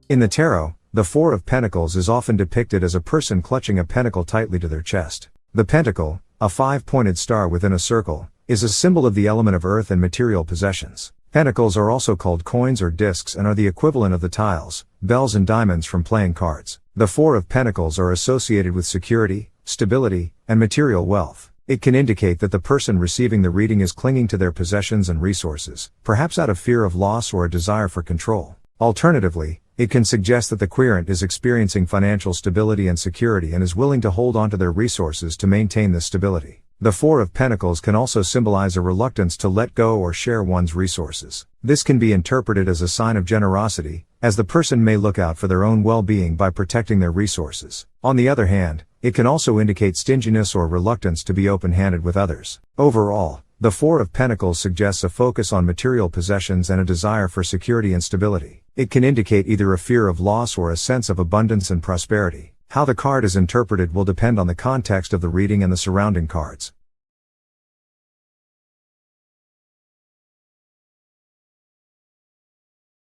In the tarot, the Four of Pentacles is often depicted as a person clutching a pentacle tightly to their chest. The pentacle, a five-pointed star within a circle, is a symbol of the element of earth and material possessions. Pentacles are also called coins or discs and are the equivalent of the tiles, bells and diamonds from playing cards. The Four of Pentacles are associated with security, stability, and material wealth. It can indicate that the person receiving the reading is clinging to their possessions and resources, perhaps out of fear of loss or a desire for control. Alternatively, it can suggest that the querent is experiencing financial stability and security and is willing to hold on to their resources to maintain this stability. The Four of Pentacles can also symbolize a reluctance to let go or share one's resources. This can be interpreted as a sign of generosity, as the person may look out for their own well-being by protecting their resources. On the other hand, it can also indicate stinginess or reluctance to be open-handed with others. Overall, the Four of Pentacles suggests a focus on material possessions and a desire for security and stability. It can indicate either a fear of loss or a sense of abundance and prosperity. How the card is interpreted will depend on the context of the reading and the surrounding cards.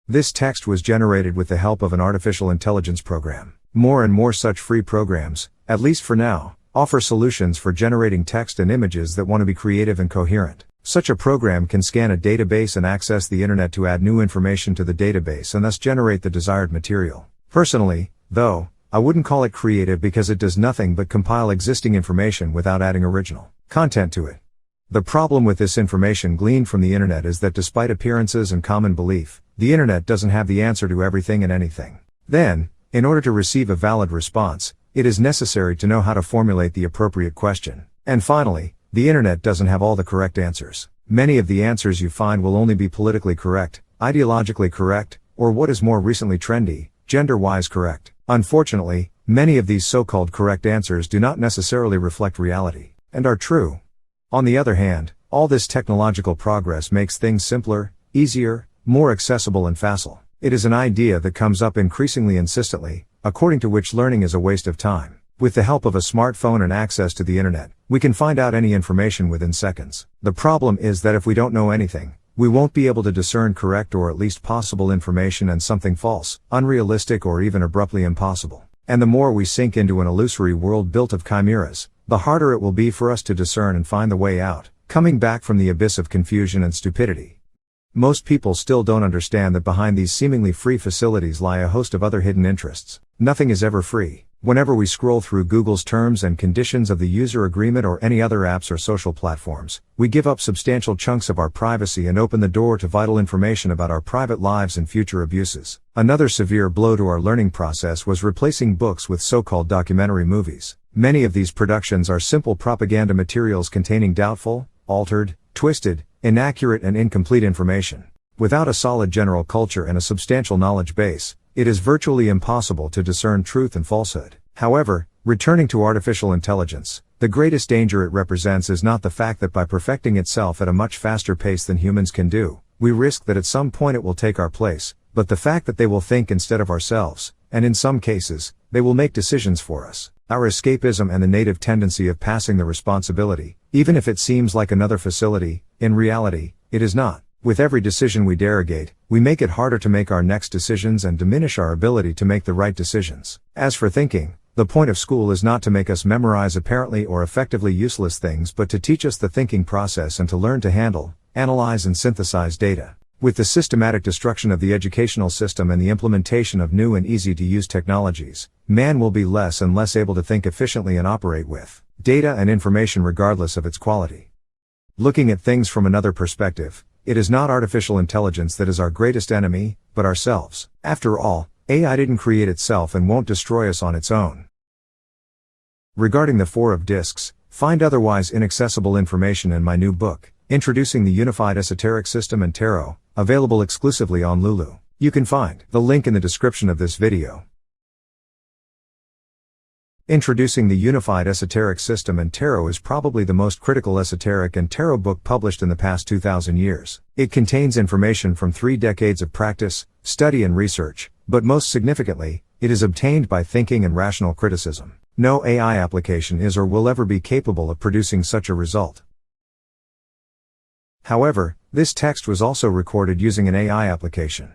This text was generated with the help of an artificial intelligence program. More and more such free programs, at least for now, offer solutions for generating text and images that want to be creative and coherent. Such a program can scan a database and access the internet to add new information to the database and thus generate the desired material. Personally, though, I wouldn't call it creative because it does nothing but compile existing information without adding original content to it. The problem with this information gleaned from the internet is that despite appearances and common belief, the internet doesn't have the answer to everything and anything. Then, in order to receive a valid response, it is necessary to know how to formulate the appropriate question. And finally, the internet doesn't have all the correct answers. Many of the answers you find will only be politically correct, ideologically correct, or what is more recently trendy, gender-wise correct. Unfortunately, many of these so-called correct answers do not necessarily reflect reality, and are true. On the other hand, all this technological progress makes things simpler, easier, more accessible and facile. It is an idea that comes up increasingly insistently, according to which learning is a waste of time. With the help of a smartphone and access to the internet, we can find out any information within seconds. The problem is that if we don't know anything, we won't be able to discern correct or at least possible information and something false, unrealistic or even abruptly impossible. And the more we sink into an illusory world built of chimeras, the harder it will be for us to discern and find the way out, coming back from the abyss of confusion and stupidity. Most people still don't understand that behind these seemingly free facilities lie a host of other hidden interests. Nothing is ever free. Whenever we scroll through Google's terms and conditions of the user agreement or any other apps or social platforms, we give up substantial chunks of our privacy and open the door to vital information about our private lives and future abuses. Another severe blow to our learning process was replacing books with so-called documentary movies. Many of these productions are simple propaganda materials containing doubtful, altered, twisted, inaccurate and incomplete information. Without a solid general culture and a substantial knowledge base, it is virtually impossible to discern truth and falsehood. However, returning to artificial intelligence, the greatest danger it represents is not the fact that by perfecting itself at a much faster pace than humans can do, we risk that at some point it will take our place, but the fact that they will think instead of ourselves, and in some cases, they will make decisions for us. Our escapism and the native tendency of passing the responsibility, even if it seems like another facility, in reality, it is not. With every decision we derogate, we make it harder to make our next decisions and diminish our ability to make the right decisions. As for thinking, the point of school is not to make us memorize apparently or effectively useless things but to teach us the thinking process and to learn to handle, analyze and synthesize data. With the systematic destruction of the educational system and the implementation of new and easy-to-use technologies, man will be less and less able to think efficiently and operate with data and information regardless of its quality. Looking at things from another perspective, it is not artificial intelligence that is our greatest enemy, but ourselves. After all, AI didn't create itself and won't destroy us on its own. Regarding the Four of Discs, find otherwise inaccessible information in my new book, Introducing the Unified Esoteric System and Tarot, available exclusively on Lulu. You can find the link in the description of this video. Introducing the Unified Esoteric System and Tarot is probably the most critical esoteric and tarot book published in the past 2,000 years. It contains information from 3 decades of practice, study and research, but most significantly, it is obtained by thinking and rational criticism. No AI application is or will ever be capable of producing such a result. However, this text was also recorded using an AI application.